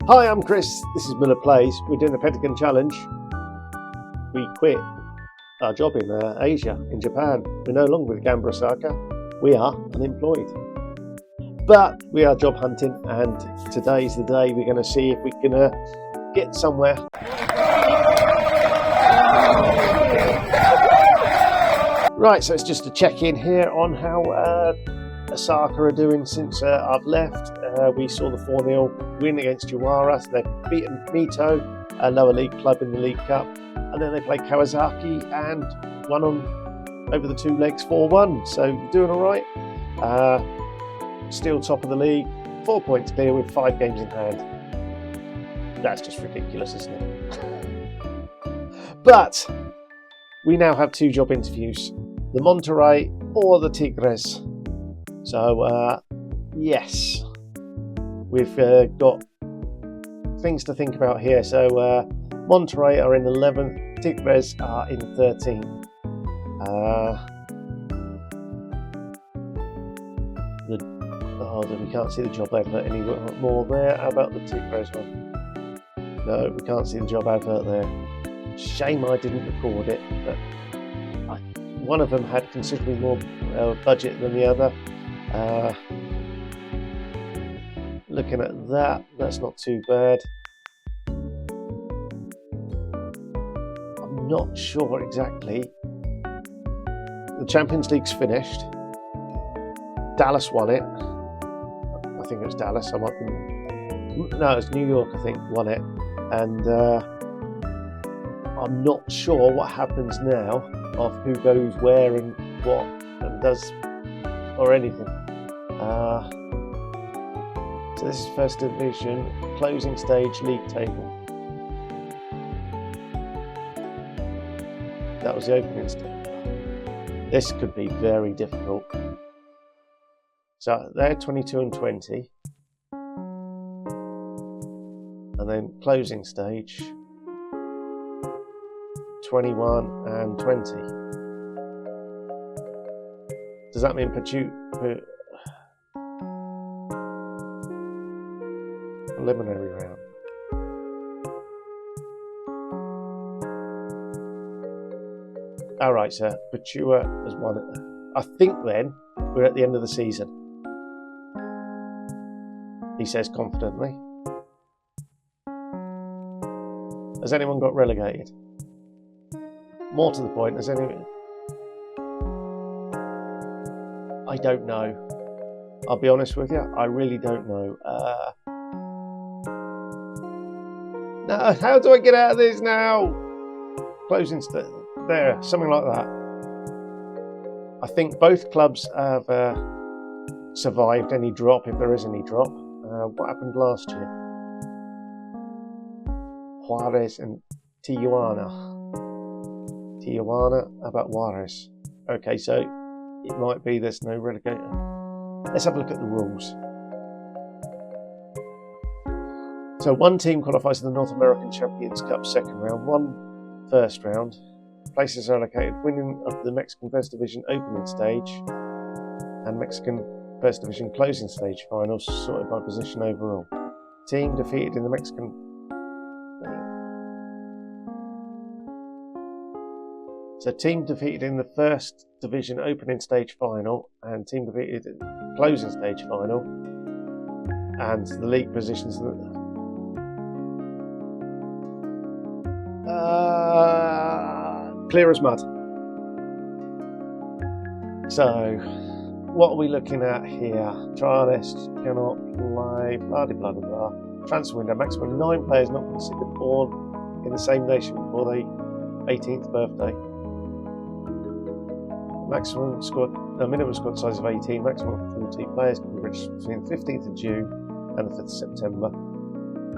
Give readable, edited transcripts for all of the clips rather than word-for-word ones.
Hi, I'm Chris. This is Miller Plays. We're doing the Pentagon challenge. We quit our job in Asia, in Japan. We're no longer with Gamba Osaka. We are unemployed. But we are job hunting, and today's the day we're going to see if we can get somewhere. Right, so it's just a check-in here on how Osaka are doing since I've left. We saw the 4-0 win against Jawara, so they've beaten Mito, a lower league club in the League Cup, and then they played Kawasaki and won on over the two legs 4-1, so doing all right. Still top of the league, 4 points clear with 5 games in hand. That's just ridiculous, isn't it? But we now have 2 job interviews, the Monterrey or the Tigres. So yes, we've got things to think about here. So Monterrey are in 11th, Tigres are in 13th. We can't see the job advert anymore there. How about the Tigres one? No, we can't see the job advert there. Shame I didn't record it, but one of them had considerably more budget than the other. Looking at that, that's not too bad. I'm not sure exactly. The Champions League's finished. Dallas won it. I think it was Dallas. No, it was New York, I think, won it. And I'm not sure what happens now of who goes where and what and does or anything. So this is first division, closing stage league table. That was the opening stage. This could be very difficult. So they're 22 and 20. And then closing stage, 21 and 20. Does that mean preliminary round? Alright, sir. Patua has won it. I think then we're at the end of the season, he says confidently. Has anyone got relegated? More to the point, has anyone? I don't know. I'll be honest with you, I really don't know. No, how do I get out of this now? Closing there, something like that. I think both clubs have survived any drop, if there is any drop. What happened last year? Juarez and Tijuana. How about Juarez? Okay, so it might be there's no relegator. Let's have a look at the rules. So one team qualifies for the North American Champions Cup second round, one first round. Places are allocated winning of the Mexican First Division opening stage and Mexican First Division closing stage finals, sorted by position overall. Team defeated in the Mexican team defeated in the First Division opening stage final and team defeated in the closing stage final, and the league positions clear as mud. So what are we looking at here? Trial list cannot play, blah blah blah blah. Transfer window, maximum 9 players not considered born in the same nation before their 18th birthday. Maximum squad, minimum squad size of 18, maximum of 40 players can be registered between the 15th of June and the 5th of September.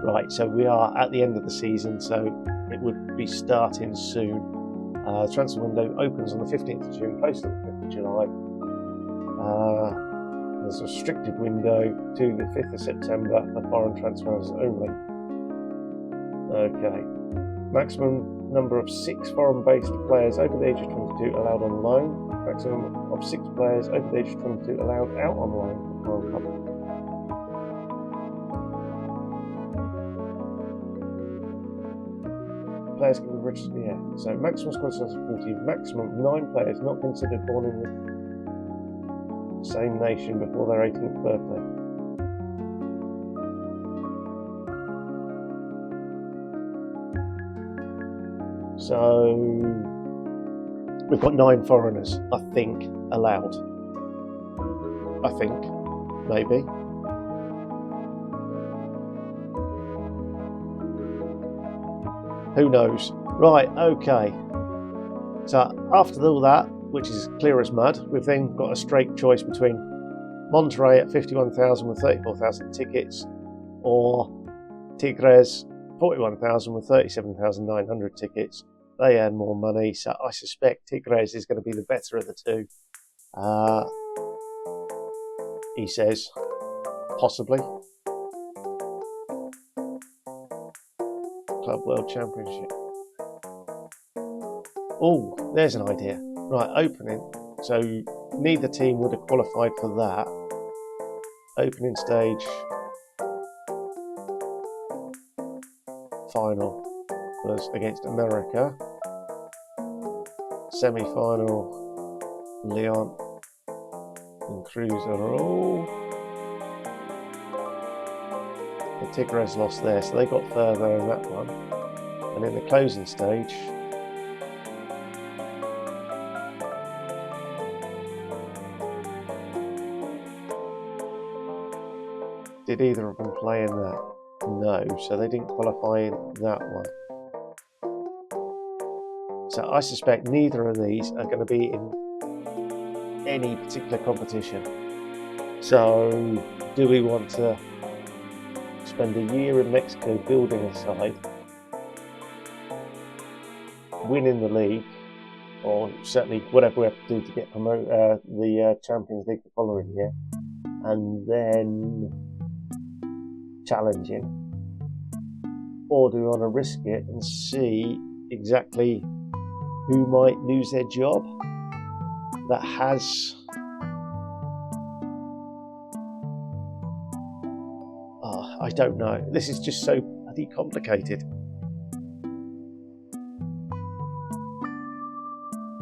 Right, so we are at the end of the season, so it would be starting soon. The transfer window opens on the 15th of June, closes on the 5th of July. There's a restricted window to the 5th of September for foreign transfers only. Okay. Maximum number of 6 foreign-based players over the age of 22 allowed on loan. Maximum of 6 players over the age of 22 allowed out on loan for foreign club. players can be registered. Yeah. So maximum squad size of 14. Maximum 9 players not considered born in the same nation before their 18th birthday. So we've got 9 foreigners, I think, allowed. I think, maybe. Who knows? Right, okay. So after all that, which is clear as mud, we've then got a straight choice between Monterrey at 51,000 with 34,000 tickets, or Tigres 41,000 with 37,900 tickets. They earn more money, so I suspect Tigres is going to be the better of the two. He says, possibly. Club World Championship. Oh, there's an idea. Right, opening. So neither team would have qualified for that. Opening stage. Final was against America. Semi-final, Leon and Cruzero. The Tigres lost there, so they got further in that one. And in the closing stage, did either of them play in that? No, so they didn't qualify in that one. So I suspect neither of these are going to be in any particular competition. So do we want to spend a year in Mexico building a side, winning the league, or certainly whatever we have to do to get promoted the Champions League the following year, and then challenging? Or do we want to risk it and see exactly who might lose their job that has I don't know. This is just so bloody complicated.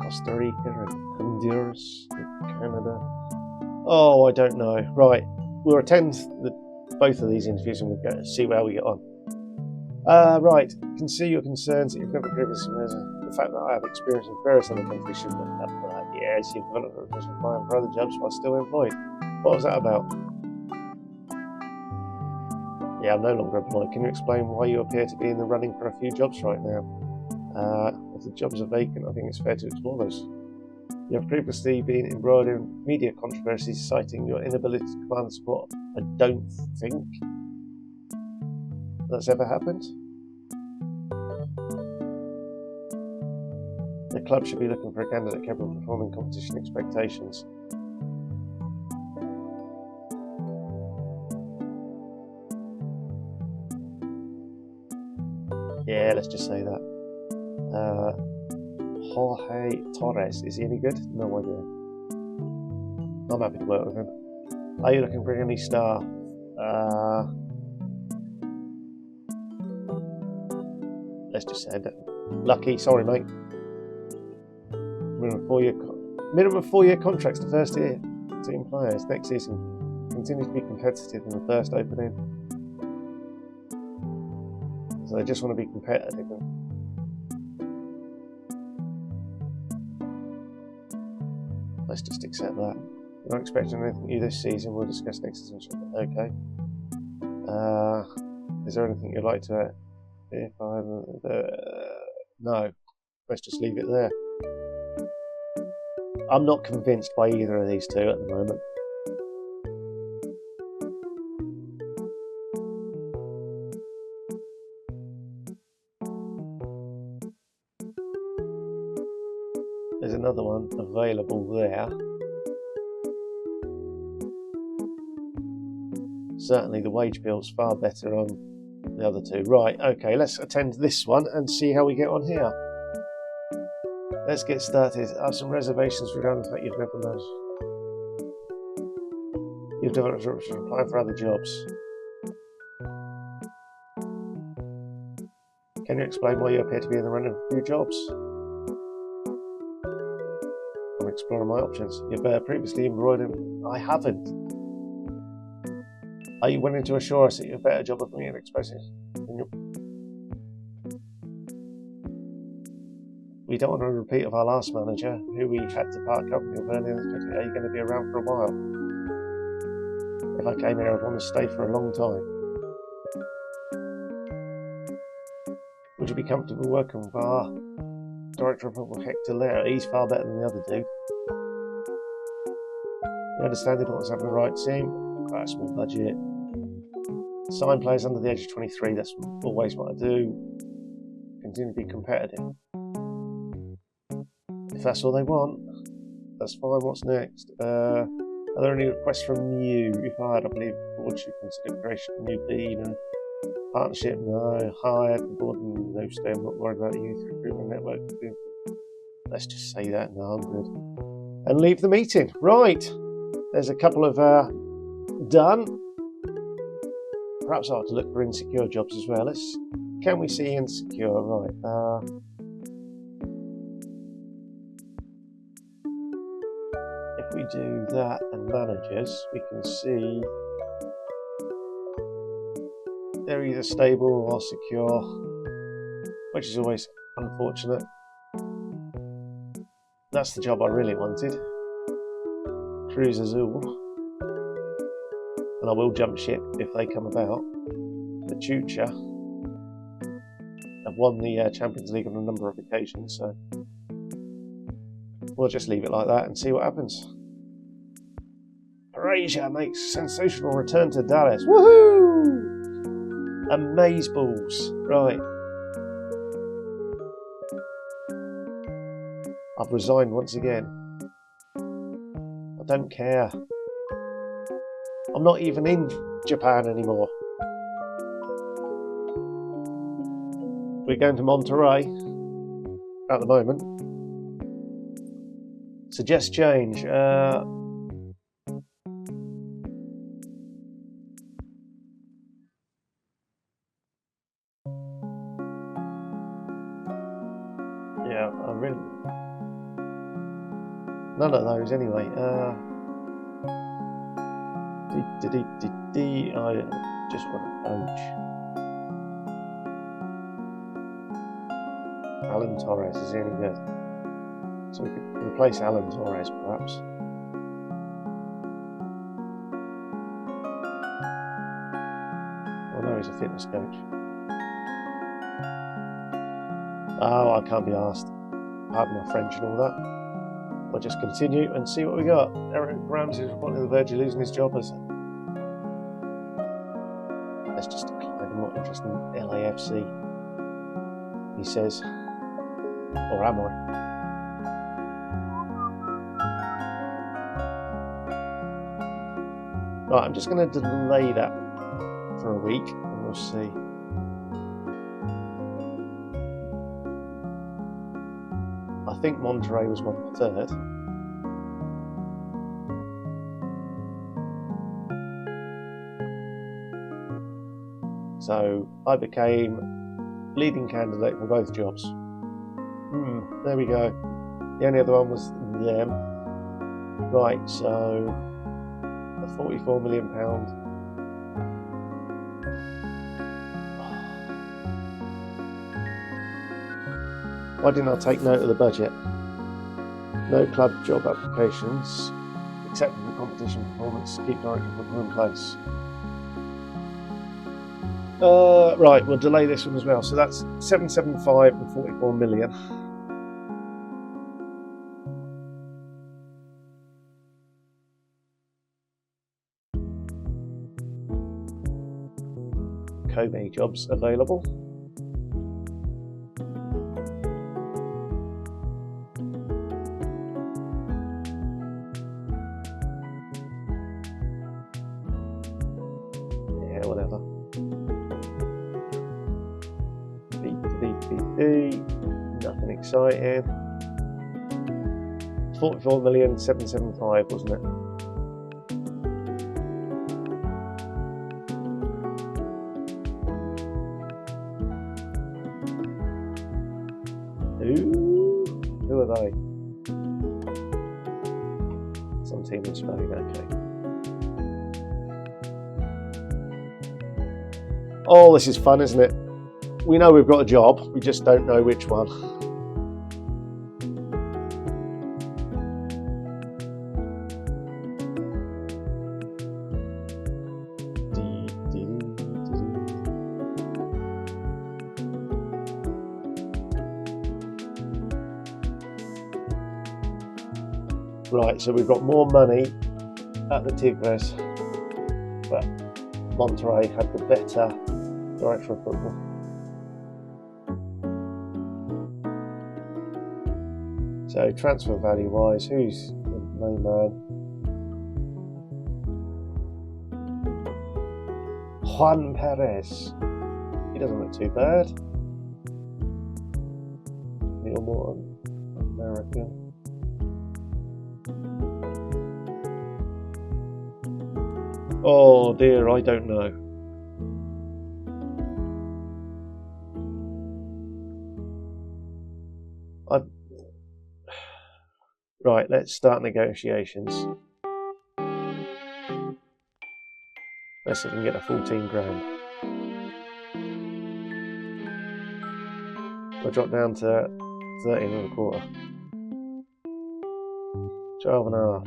Costa Rica and Honduras and Canada. Oh, I don't know. Right, we'll attend both of these interviews and we'll go see how we get on. Right, can see your concerns that you've never previously the fact that I have experience in various other countries shouldn't make up for that. Yes, you've developed a reputation for applying for other jobs while still employed. What was that about? Yeah, I'm no longer employed. Can you explain why you appear to be in the running for a few jobs right now? If the jobs are vacant, I think it's fair to explore those. You have previously been embroiled in media controversies citing your inability to command support. I don't think that's ever happened. The club should be looking for a candidate capable of performing competition expectations. Yeah, let's just say that. Jorge Torres, is he any good? No idea. I'm happy to work with him. Are you looking for any staff? Let's just say that. Lucky, sorry mate. Minimum 4-year contracts to first year team players next season. Continue to be competitive in the first opening. So they just want to be competitive. Let's just accept that. We're not expecting anything new this season. We'll discuss next season. Okay. Is there anything you'd like to add? If no. Let's just leave it there. I'm not convinced by either of these two at the moment. There's another one available there. Certainly the wage bill's far better on the other two. Right, okay, let's attend this one and see how we get on here. Let's get started. I have some reservations regarding the fact you've never known. You've developed a reputation applying for other jobs. Can Can you explain why you appear to be in the running for your jobs? I'm exploring my options. You've previously embroidered. I haven't. Are you willing to assure us that you have a better job of me and expressing? We don't want a repeat of our last manager, who we had to part company with earlier in the country. Are you going to be around for a while? If I came here, I'd want to stay for a long time. Would you be comfortable working with our director of football, Hector Leo? He's far better than the other dude. You understand they want us having the right team? Quite a small budget. Sign players under the age of 23, that's always what I do. Continue to be competitive. If that's all they want, that's fine. What's next? Are there any requests from you? If I had, I believe the board should consider creation of a new team and partnership. No. Hired the board, no stay. I'm not worried about the youth recruitment network. Let's just say that. No, I'm good. And leave the meeting. Right. There's a couple of done. Perhaps I ought to look for insecure jobs as well. Can we see insecure? Right. If we do that and managers, we can see they're either stable or secure, which is always unfortunate. That's the job I really wanted. Cruz Azul. And I will jump ship if they come about. The Chucha have won the Champions League on a number of occasions, so we'll just leave it like that and see what happens. Parasia makes a sensational return to Dallas. Woohoo! Amazeballs. Right. I've resigned once again. I don't care. I'm not even in Japan anymore. We're going to Monterey at the moment. Suggest change. Yeah, I really... None of those anyway. I just want a coach. Alan Torres, is he any good? So we could replace Alan Torres perhaps. Oh no, he's a fitness coach. Oh, I can't be asked. Pardon my French and all that. We'll just continue and see what we got. Eric Ramsey is reporting the verge of losing his job as... Let's just decline. I'm not interested in LAFC, he says. Or am I? Right, I'm just going to delay that for a week and we'll see. I think Monterey was 1/3. So I became leading candidate for both jobs. There we go. The only other one was them. Right, so the £44 million. Why didn't I take note of the budget? No club job applications, except for the competition performance. Keep directing football in place. Right, we'll delay this one as well. So that's 775 and 44 million. Kobe jobs available. Yeah, whatever. Nothing exciting. 44,775,000, wasn't it? Ooh, who are they? Some team in Spain, okay. Oh, this is fun, isn't it? We know we've got a job, we just don't know which one. Right, so we've got more money at the Tigres, but Monterrey had the better director of football. So transfer value wise, who's the main man? Juan Perez. He doesn't look too bad. Neil Morton, American. Oh dear, I don't know. Right, let's start negotiations. Let's see if we can get a 14 grand. We'll drop down to 13 and a quarter. 12 and a half.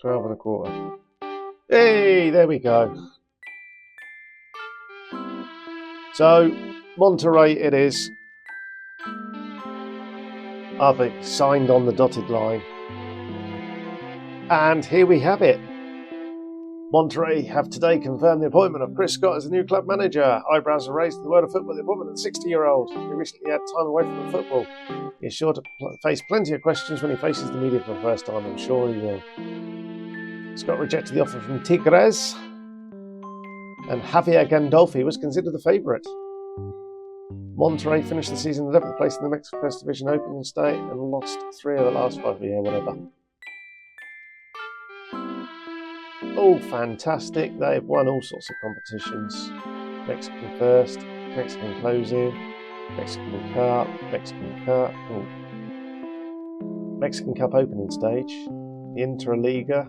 12 and a quarter. Hey, there we go. So, Monterrey it is. I've signed on the dotted line. And here we have it. Monterrey have today confirmed the appointment of Chris Scott as the new club manager. Eyebrows are raised at the word of football. The appointment of the 60-year-old who recently had time away from football. He is sure to face plenty of questions when he faces the media for the first time. I'm sure he will. Scott rejected the offer from Tigres, and Javier Gandolfi was considered the favourite. Monterrey finished the season 11th place in the Mexican First Division opening state and lost 3 of the last 5. Yeah, whatever. Oh, fantastic. They've won all sorts of competitions. Mexican First, Mexican Closing, Mexican Cup, Mexican Cup opening stage, the Interliga,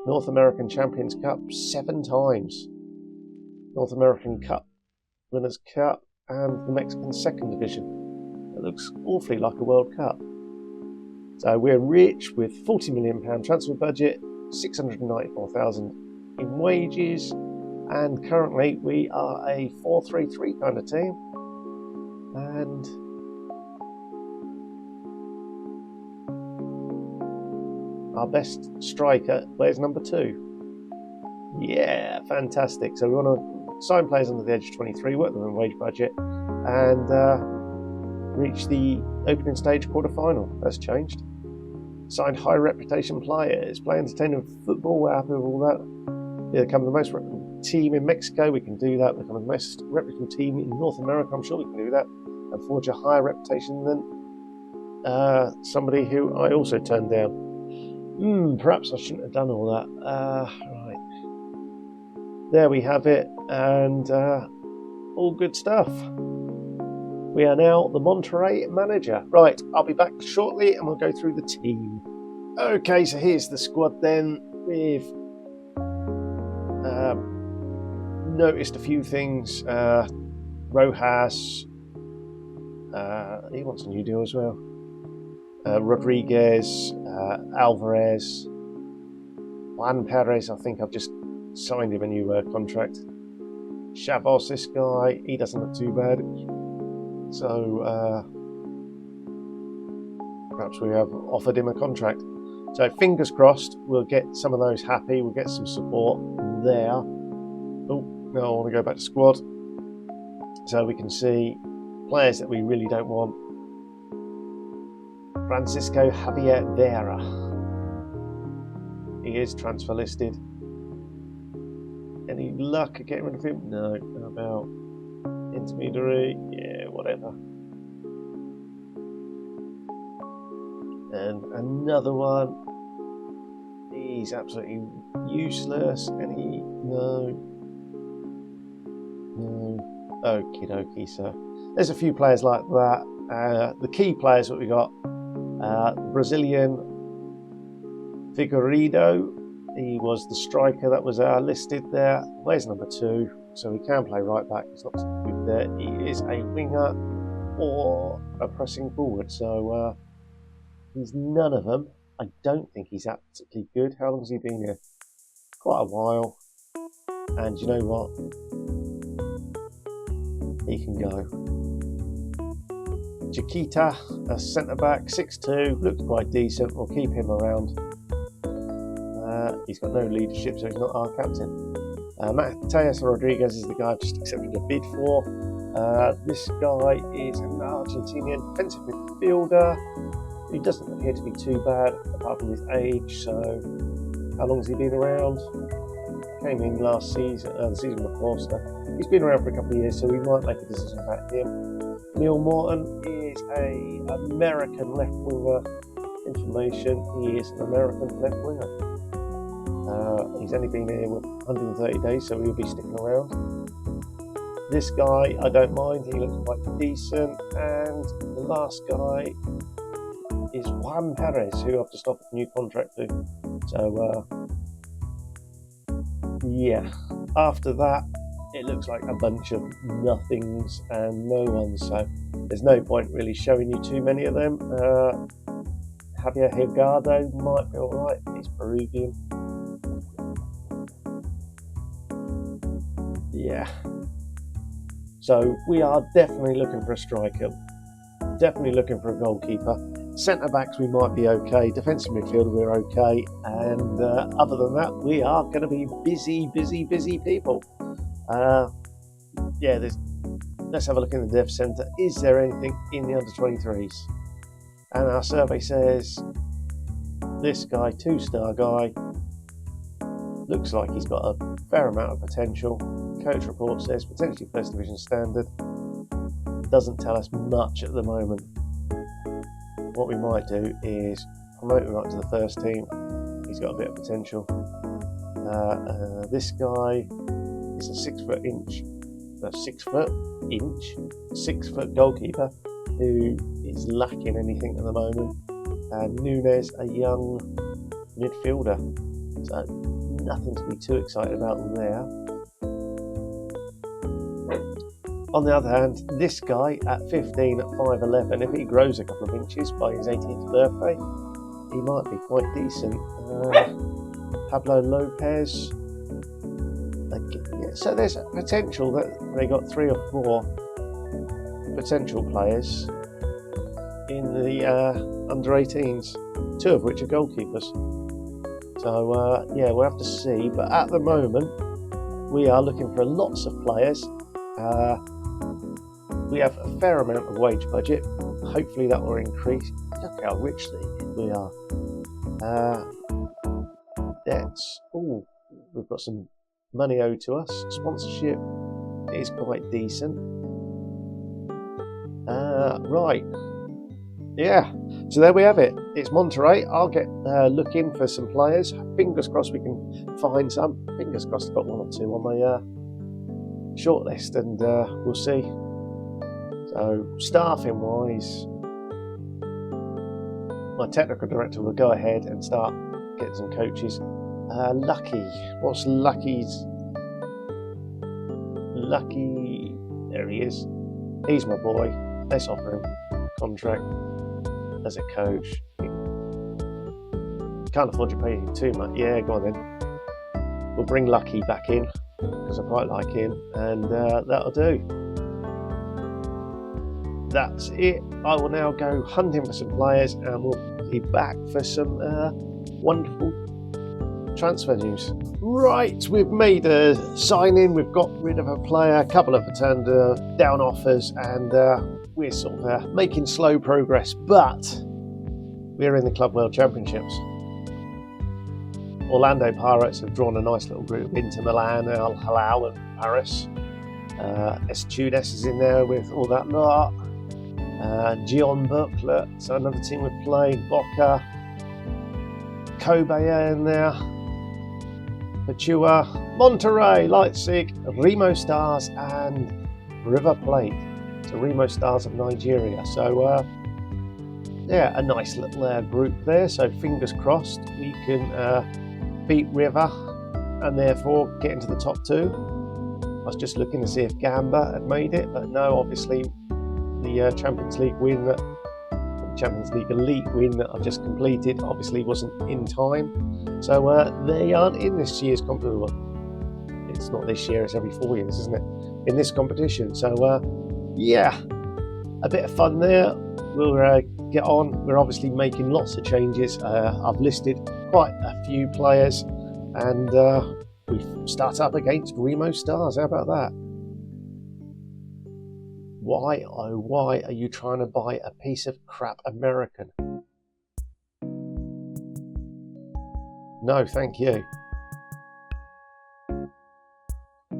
North American Champions Cup 7 times, North American Cup, Winners' Cup, and the Mexican Second Division. It looks awfully like a World Cup. So we're rich with £40 million transfer budget, 694,000 in wages, and currently we are a 4-3-3 kind of team. And our best striker plays number 2. Yeah, fantastic. So we want to sign players under the age of 23, work them in wage budget, and reach the opening stage quarter-final. That's changed. Signed high reputation players, play entertaining football. We're happy with all that. Yeah, become the most reputable team in Mexico. We can do that. Become the most reputable team in North America. I'm sure we can do that, and forge a higher reputation than somebody who I also turned down. Perhaps I shouldn't have done all that. Right. There we have it, and all good stuff. We are now the Monterrey manager. Right, I'll be back shortly and we'll go through the team. Okay, so here's the squad then. We've noticed a few things. Rojas, he wants a new deal as well. Rodriguez, Alvarez, Juan Perez, I think I've just signed him a new contract. Chavos, this guy, he doesn't look too bad. So perhaps we have offered him a contract. So fingers crossed we'll get some of those happy, we'll get some support there. Oh, now I want to go back to squad so we can see players that we really don't want. Francisco Javier Vera. He is transfer listed. Any luck at getting rid of him? No. How about intermediary? Yeah, whatever. And another one. He's absolutely useless. No. Okie dokie, sir. there's a few players like that. The key players that we got, Brazilian Figueiredo. He was the striker that was listed there. Where's number 2? So he can play right back. He's not good there. He is a winger or a pressing forward. So he's none of them. I don't think he's absolutely good. How long has he been here? Quite a while. And you know what? He can go. Chiquita, a centre-back, 6'2", looks quite decent. We'll keep him around. He's got no leadership, so he's not our captain. Mateus Rodriguez is the guy I've just accepted a bid for. This guy is an Argentinian defensive midfielder. He doesn't appear to be too bad, apart from his age. So, how long has he been around? Came in last season, the season before, so he's been around for a couple of years, so we might make a decision about him. Neil Morton is an American left winger. Information: he is an American left winger. He's only been here with 130 days, so he'll be sticking around. This guy, I don't mind. He looks quite decent. And the last guy is Juan Perez, who I've just offered a new contract to. So, yeah. After that, it looks like a bunch of nothings and no ones. So, there's no point really showing you too many of them. Javier Hilgado might be alright. He's Peruvian. Yeah. So we are definitely looking for a striker. Definitely looking for a goalkeeper. Centre backs we might be okay. Defensive midfielder we're okay. And other than that, we are going to be busy people. Yeah. Let's have a look in the dev centre. Is there anything in the under-23s? And our survey says this guy, 2-star guy, looks like he's got a fair amount of potential. Coach report says potentially first division standard. Doesn't tell us much at the moment. What we might do is promote him up to the first team. He's got a bit of potential. This guy is a 6 foot goalkeeper who is lacking anything at the moment. And Nunes, a young midfielder. So nothing to be too excited about there. On the other hand, this guy at 15 at 5'11", if he grows a couple of inches by his 18th birthday, he might be quite decent. Pablo Lopez. So there's a potential that they got 3 or 4 potential players in the under-18s, 2 of which are goalkeepers. So yeah, we'll have to see. But at the moment, we are looking for lots of players. We have a fair amount of wage budget. Hopefully that will increase. Look how rich we are. Debts. Oh, we've got some money owed to us. Sponsorship is quite decent. Right. Yeah. So there we have it. It's Monterey. I'll get looking for some players. Fingers crossed we can find some. Fingers crossed I've got 1 or 2 on my shortlist, and we'll see. So staffing wise, my technical director will go ahead and start getting some coaches. Lucky, what's Lucky's? Lucky, there he is. He's my boy. Let's offer him a contract as a coach. Can't afford to pay him too much. Yeah, go on then. We'll bring Lucky back in because I quite like him, and that'll do. That's it. I will now go hunting for some players, and we'll be back for some wonderful transfer news. Right, we've made a sign-in. We've got rid of a player. A couple of turned down offers, and we're sort of making slow progress. But we're in the Club World Championships. Orlando Pirates have drawn a nice little group into Milan, Al Hilal, and Paris. Estudiantes is in there with all that lot. Gion Booklet, so another team we're playing. Boca, Kobe in there. Pachua, Monterrey, Leipzig, Remo Stars, and River Plate. So Remo Stars of Nigeria. So yeah, a nice little group there. So fingers crossed we can beat River and therefore get into the top 2. I was just looking to see if Gamba had made it, but no, obviously the Champions League Elite win that I've just completed obviously wasn't in time. So they aren't in this year's competition. It's not this year, it's every 4 years, isn't it? In this competition. So yeah, a bit of fun there. We'll get on. We're obviously making lots of changes. I've listed quite a few players, and we start up against Remo Stars. How about that? Why, oh why are you trying to buy a piece of crap American? No, thank you.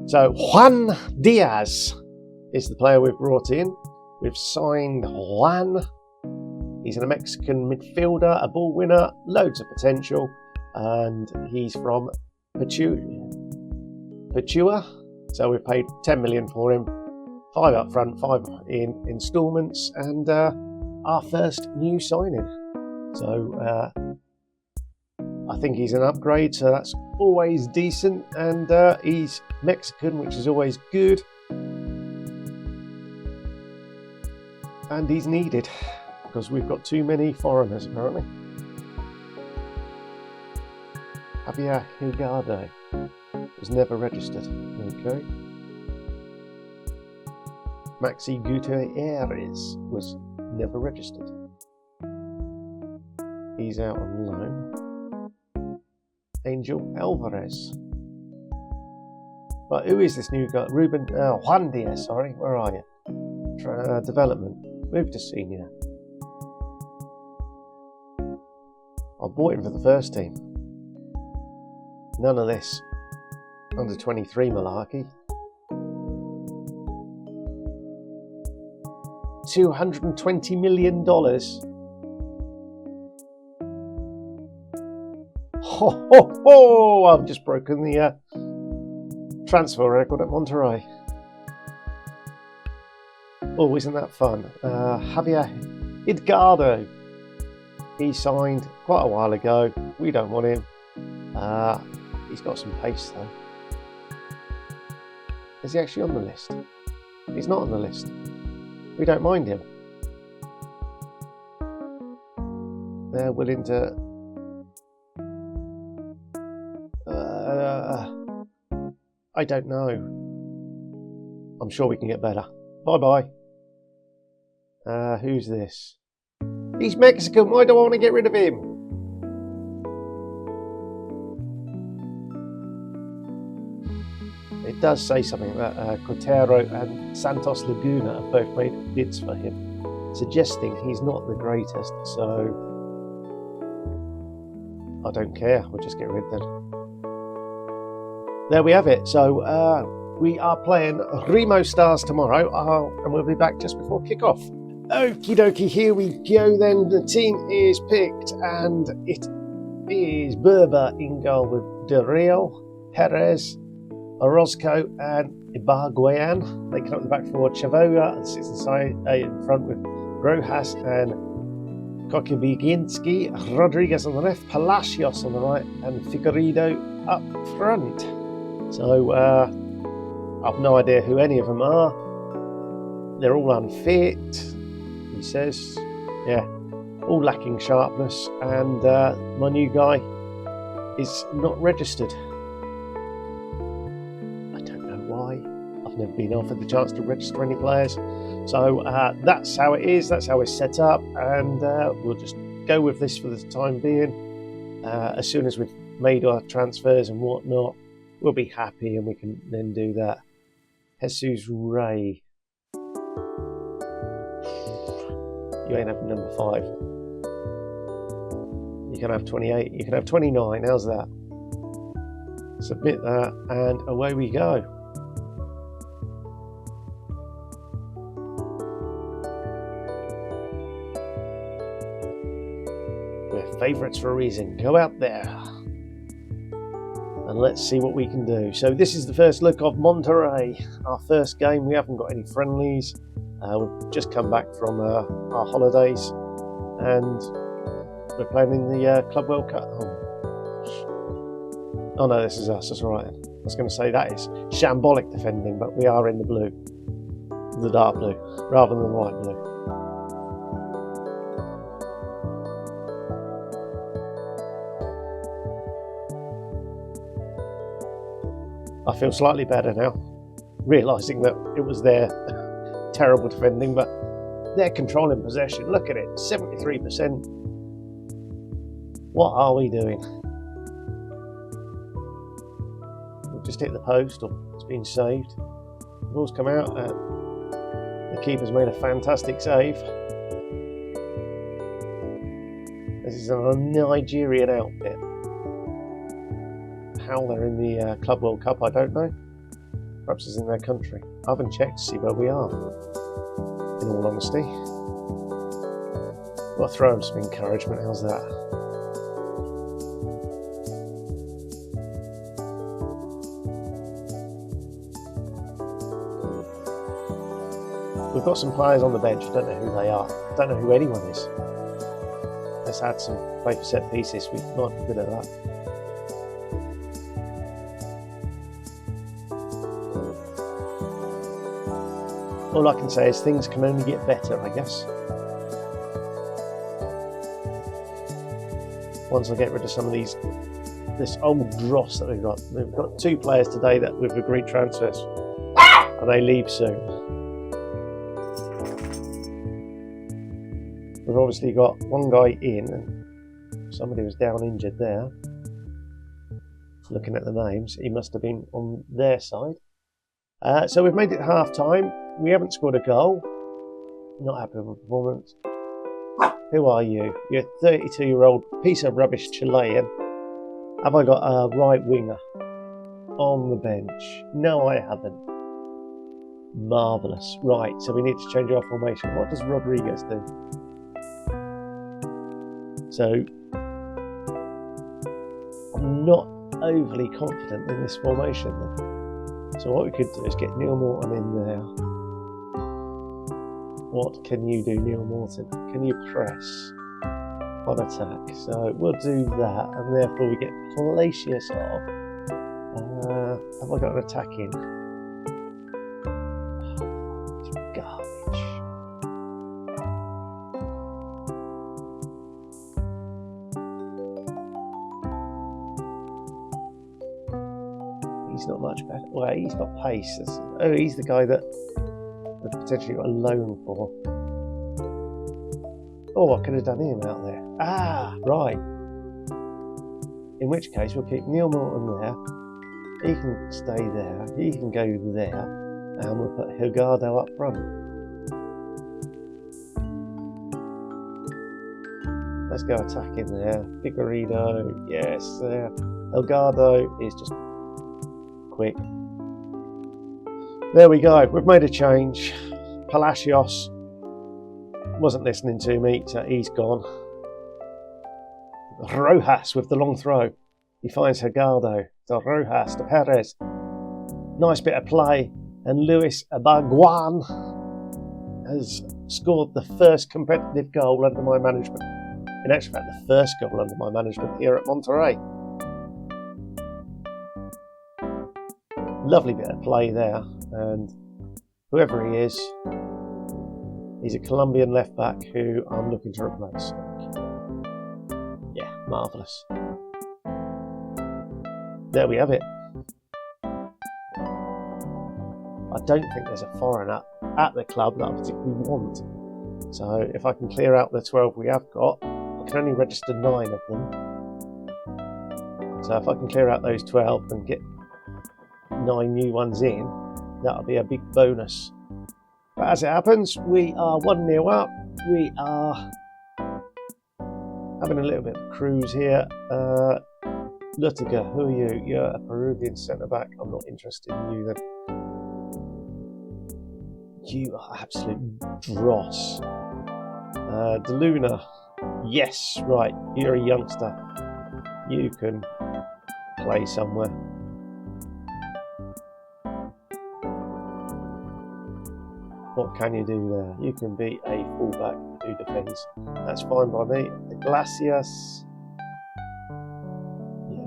So Juan Diaz is the player we've brought in. We've signed Juan. He's a Mexican midfielder, a ball winner, loads of potential, and he's from Pachua. So we've paid 10 million for him, 5 up front, 5 in instalments, and our first new signing. So I think he's an upgrade, so that's always decent, and he's Mexican, which is always good, and he's needed because we've got too many foreigners apparently. Javier Hilgado was never registered. Okay. Maxi Gutierrez was never registered. He's out on loan. Angel Alvarez. But who is this new guy? Juan Diaz, sorry. Where are you? Development. Move to senior. I bought him for the first team. None of this under 23 malarkey. $220 million. Ho ho ho! I've just broken the transfer record at Monterrey. Oh, isn't that fun? Javier Hilgado. He signed quite a while ago. We don't want him. He's got some pace though. Is he actually on the list? He's not on the list. We don't mind him. They're willing to... I don't know. I'm sure we can get better. Bye-bye. Who's this? He's Mexican. Why do I want to get rid of him? It does say something that Cotero and Santos Laguna have both made bids for him, suggesting he's not the greatest, so I don't care, we'll just get rid of them. There we have it. So we are playing Remo Stars tomorrow, and we'll be back just before kick-off. Okie dokie, here we go then. The team is picked, and it is Berber in goal with Del Rio, Perez, Orozco and Ibargüen. They come up the back four. Chavoga sits inside in front with Rojas and Kokibiginski. Rodriguez on the left, Palacios on the right, and Figueiredo up front. So I've no idea who any of them are. They're all unfit, he says. Yeah, all lacking sharpness, and my new guy is not registered. I've never been offered the chance to register any players, so that's how it is, that's how it's set up, and we'll just go with this for the time being. As soon as we've made our transfers and whatnot, we'll be happy and we can then do that. Jesus Ray, you ain't having number 5. You can have 28, you can have 29, how's that? Submit that and away we go. Favourites for a reason. Go out there and let's see what we can do. So this is the first look of Monterrey, our first game. We haven't got any friendlies. We've just come back from our holidays, and we're playing in the Club World Cup. Oh no, this is us. That's all right. I was going to say that is shambolic defending, but we are in the blue, the dark blue, rather than the light blue. I feel slightly better now, realising that it was their terrible defending, but they're controlling possession. Look at it, 73%. What are we doing? We've just hit the post, or it's been saved. The ball's come out. The keeper's made a fantastic save. This is a Nigerian outfit. How they're in the Club World Cup, I don't know. Perhaps it's in their country. I haven't checked to see where we are, in all honesty. Well, throw them some encouragement, how's that? We've got some players on the bench, I don't know who they are. I don't know who anyone is. Let's add some play for set pieces, we might be good at that. All I can say is things can only get better, I guess. Once I get rid of some of this old dross that we've got. We've got 2 players today that we've agreed transfers, and they leave soon. We've obviously got one guy in, and somebody was down injured there. Looking at the names, he must have been on their side. So we've made it half time. We haven't scored a goal. Not happy with the performance. Who are you? You're a 32-year-old piece of rubbish Chilean. Have I got a right winger on the bench? No, I haven't. Marvellous. Right, so we need to change our formation. What does Rodriguez do? So, I'm not overly confident in this formation then. So what we could do is get Neil Morton in there. What can you do, Neil Morton? Can you press on attack? So we'll do that, and therefore we get Palacios off. Have I got an attack in? It's garbage. He's not much better. Well, he's got pace. Oh, he's the guy that we've potentially got a loan for. Oh, I could have done him out there. Ah, right. In which case, we'll keep Neil Morton there. He can stay there. He can go there. And we'll put Hilgardo up front. Let's go attack in there. Figueiredo, yes, there. Hilgardo is just quick. There we go, we've made a change. Palacios wasn't listening to me, so he's gone. Rojas with the long throw. He finds Hilgardo. To Rojas, to Perez. Nice bit of play. And Luis Abaguan has scored the first competitive goal under my management. In actual fact, the first goal under my management here at Monterrey. Lovely bit of play there, and whoever he is, he's a Colombian left back who I'm looking to replace. Yeah, marvellous. There we have it. I don't think there's a foreigner at the club that I particularly want. So if I can clear out the 12 we have got, I can only register 9 of them. So if I can clear out those 12 and get 9 new ones in, that'll be a big bonus. But as it happens, we are 1-0 up. We are having a little bit of a cruise here. Lutiger, who are you? You're a Peruvian centre-back. I'm not interested in you then. You are absolute dross. De Luna, yes, right, you're a youngster. You can play somewhere. What can you do there? You can be a fullback who defends. That's fine by me. The Glacius. Yeah,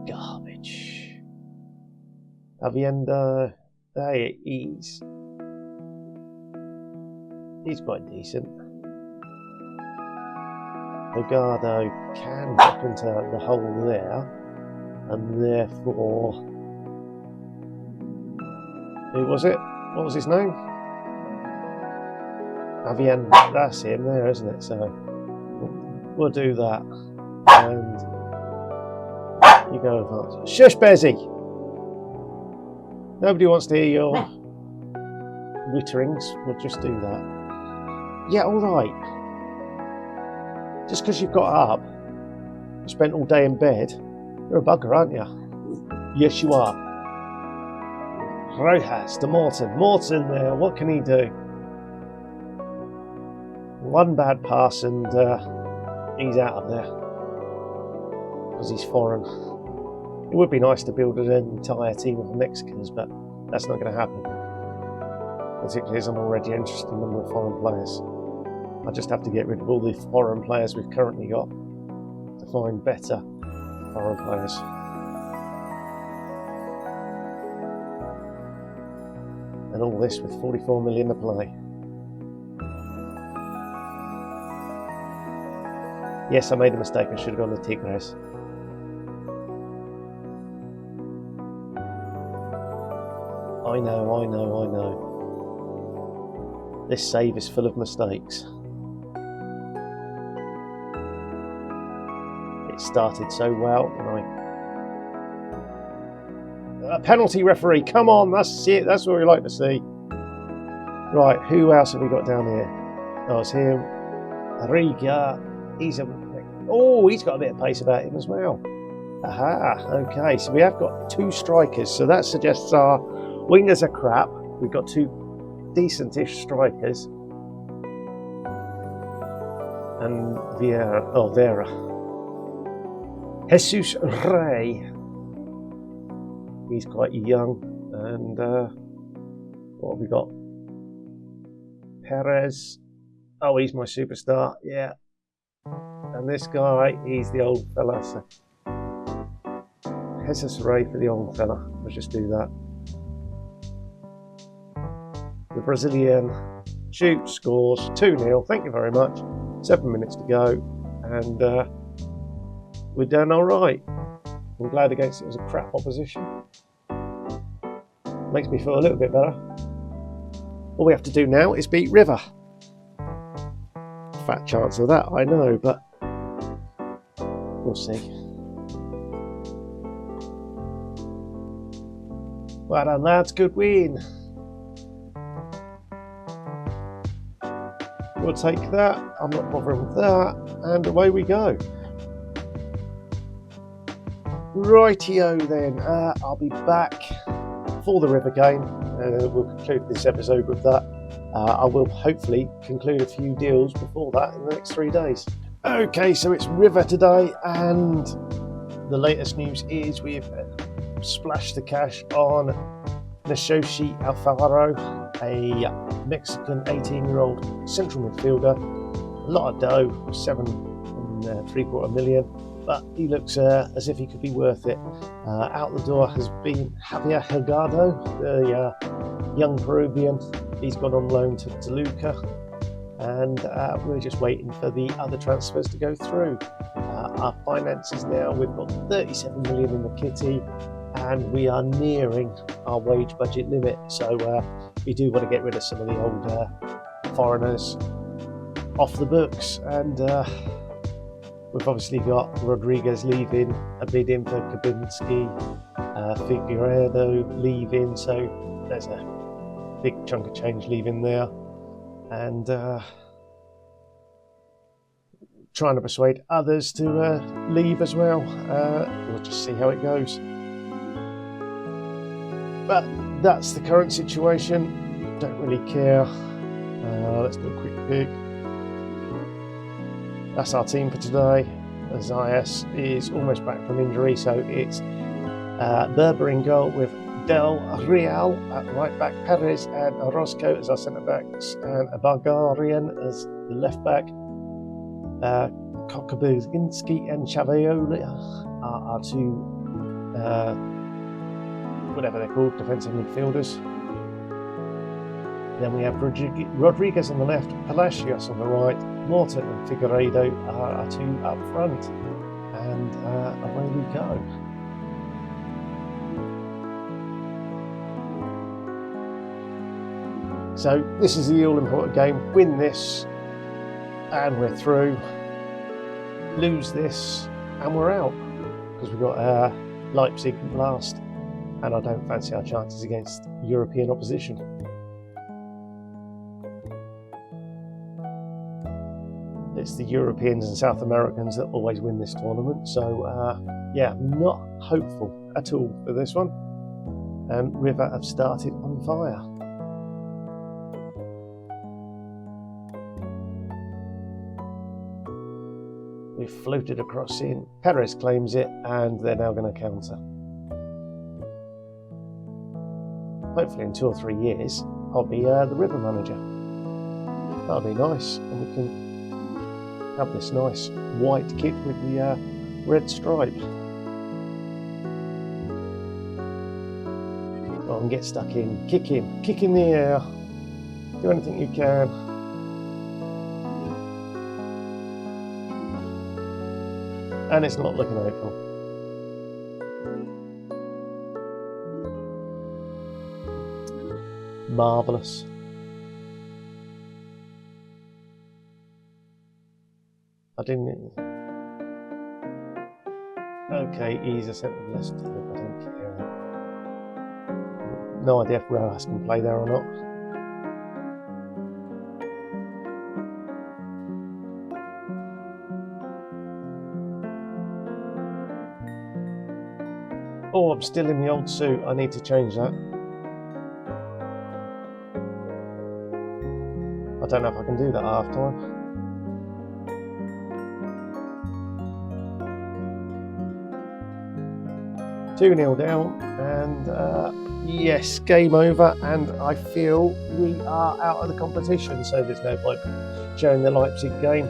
garbage. Avienda. Hey, he's quite decent. Hogado can drop into the hole there, and therefore, who was it? What was his name? Avian, that's him there, isn't it? So we'll do that, and you go advance. Shush, Bezzy! Nobody wants to hear your witterings. We'll just do that. Yeah, all right. Just because you've got up, spent all day in bed, you're a bugger, aren't you? Yes, you are. Rojas to Morton. Morton there, what can he do? One bad pass and he's out of there. Because he's foreign. It would be nice to build an entire team of Mexicans, but that's not going to happen. Particularly as I'm already interested in a number of foreign players. I just have to get rid of all the foreign players we've currently got to find better foreign players. And all this with 44 million to play. Yes, I made a mistake. I should have gone to Tigres. I know. This save is full of mistakes. It started so well, and a penalty referee, come on, that's it, that's what we like to see. Right, who else have we got down here? Oh, it's him. Riga, he's got a bit of pace about him as well. Aha, okay, so we have got two strikers, so that suggests our wingers are crap. We've got two decent-ish strikers. And Vera. Jesus Rey. He's quite young. And what have we got? Perez. Oh, he's my superstar. Yeah. And this guy, he's the old fella. So Jesus Rey for the old fella. Let's just do that. The Brazilian shoots, scores 2-0. Thank you very much. 7 minutes to go, and we're done all right. I'm glad against it was a crap opposition. Makes me feel a little bit better. All we have to do now is beat River. Fat chance of that, I know, but we'll see. Well done, lads. Good win. We'll take that. I'm not bothering with that. And away we go. Rightio then. I'll be back for the River game. We'll conclude this episode with that. I will hopefully conclude a few deals before that in the next 3 days. Okay, so it's River today, and the latest news is we've splashed the cash on Nashoshi Alfaro, a Mexican 18-year-old central midfielder. A lot of dough, 7.75 million, but he looks as if he could be worth it. Out the door has been Javier Hurtado, the young Peruvian. He's gone on loan to Toluca, and we're just waiting for the other transfers to go through. Our finances now, we've got 37 million in the kitty, and we are nearing our wage budget limit, so we do want to get rid of some of the old foreigners off the books. And we've obviously got Rodriguez leaving, a bid in for Kabinski, Figueiredo leaving, so there's a big chunk of change leaving there, and trying to persuade others to leave as well. We'll just see how it goes. But that's the current situation. Don't really care. Let's do a quick pick. That's our team for today. Zayas is almost back from injury, so it's Berber in goal with Del Real at right back, Perez and Orozco as our centre backs, and a Bulgarian as the left back. Kokobuzinski and Chaviola are our two, whatever they're called, defensive midfielders. Then we have Rodriguez on the left, Palacios on the right, Morton and Figueiredo are our two up front, and away we go. So this is the all-important game. Win this and we're through. Lose this and we're out, because we've got Leipzig last, and I don't fancy our chances against European opposition. It's the Europeans and South Americans that always win this tournament, so yeah, not hopeful at all for this one. And River have started on fire. We've floated across in, Perez claims it, and they're now going to counter. Hopefully in 2 or 3 years I'll be the River manager. That'll be nice, and we can have this nice white kit with the red stripe. Go on, get stuck in, kick in the air, do anything you can. And it's not looking hopeful. Marvellous. I didn't. Okay, he's a centre left. I don't care. No idea if Rojas can play there or not. Oh, I'm still in the old suit. I need to change that. I don't know if I can do that at half time. Two 0 down, and yes, game over, and I feel we are out of the competition, so there's no point showing the Leipzig game.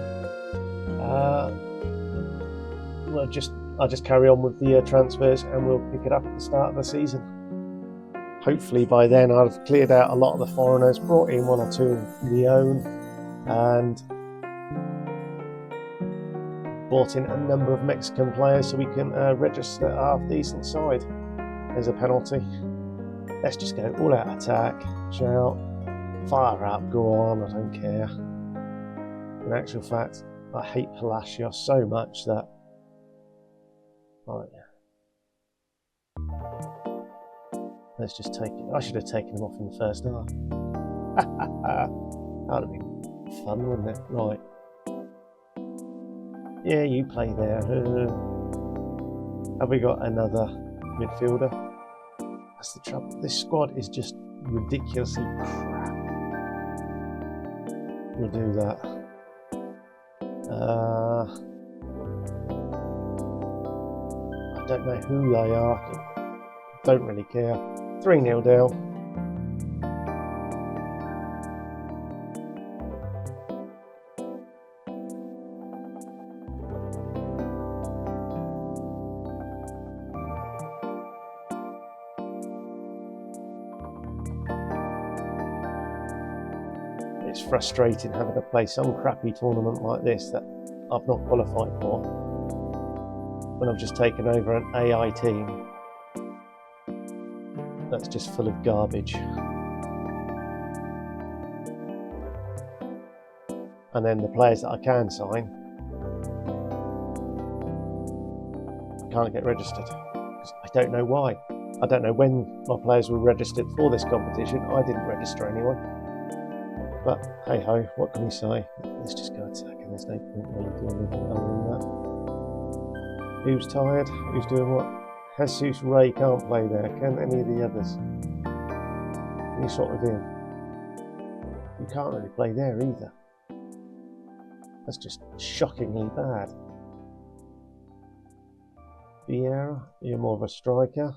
I'll just carry on with the transfers, and we'll pick it up at the start of the season. Hopefully by then I've cleared out a lot of the foreigners, brought in 1 or 2 of my own, and brought in a number of Mexican players so we can register a half-decent side. There's a penalty. Let's just go all-out attack, shout, fire up, go on, I don't care. In actual fact, I hate Palacios so much that... Right. Let's just take it. I should have taken him off in the first half. That would have been fun, wouldn't it? Right. Yeah, you play there. Have we got another midfielder? That's the trouble. This squad is just ridiculously crap. We'll do that. I don't know who they are. Don't really care. 3-0 down. It's frustrating having to play some crappy tournament like this that I've not qualified for, when I've just taken over an AI team that's just full of garbage. And then the players that I can sign can't get registered. I don't know why. I don't know when my players were registered for this competition. I didn't register anyone. But hey ho, what can we say? Let's just go attacking. There's no point really doing anything other than that. Who's tired? Who's doing what? Jesus Ray can't play there. Can any of the others? Can you sort of in? You can't really play there either. That's just shockingly bad. Vieira, you're more of a striker.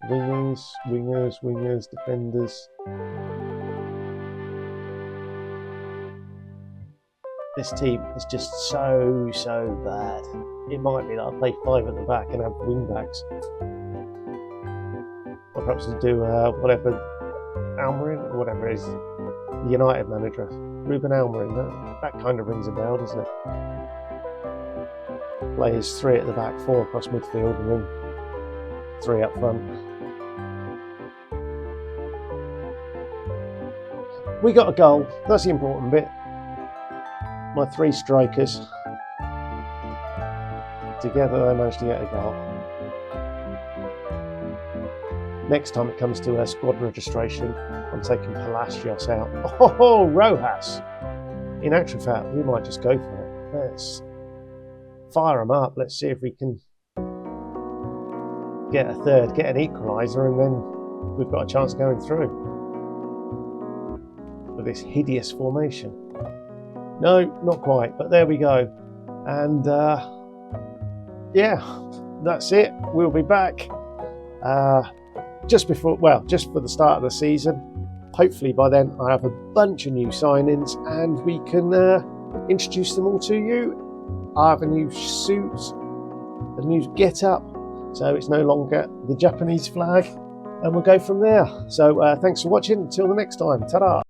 Wingers, defenders. This team is just so bad. It might be that I play 5 at the back and have wing backs. Or perhaps to do whatever Almiron, or whatever it is, the United manager, Ruben Almiron. That kind of rings a bell, doesn't it? Players 3 at the back, 4 across midfield, and then 3 up front. We got a goal. That's the important bit. My 3 strikers together, they managed to get a goal. Next time it comes to squad registration, I'm taking Palacios out. Oh, Rojas! In actual fact, we might just go for it. Let's fire them up. Let's see if we can get a third, get an equaliser, and then we've got a chance of going through with this hideous formation. No, not quite, but there we go. And yeah, that's it. We'll be back just for the start of the season. Hopefully by then I have a bunch of new signings and we can introduce them all to you. I have a new suit, a new get-up, so it's no longer the Japanese flag, and we'll go from there. So thanks for watching. Until the next time. Ta-da!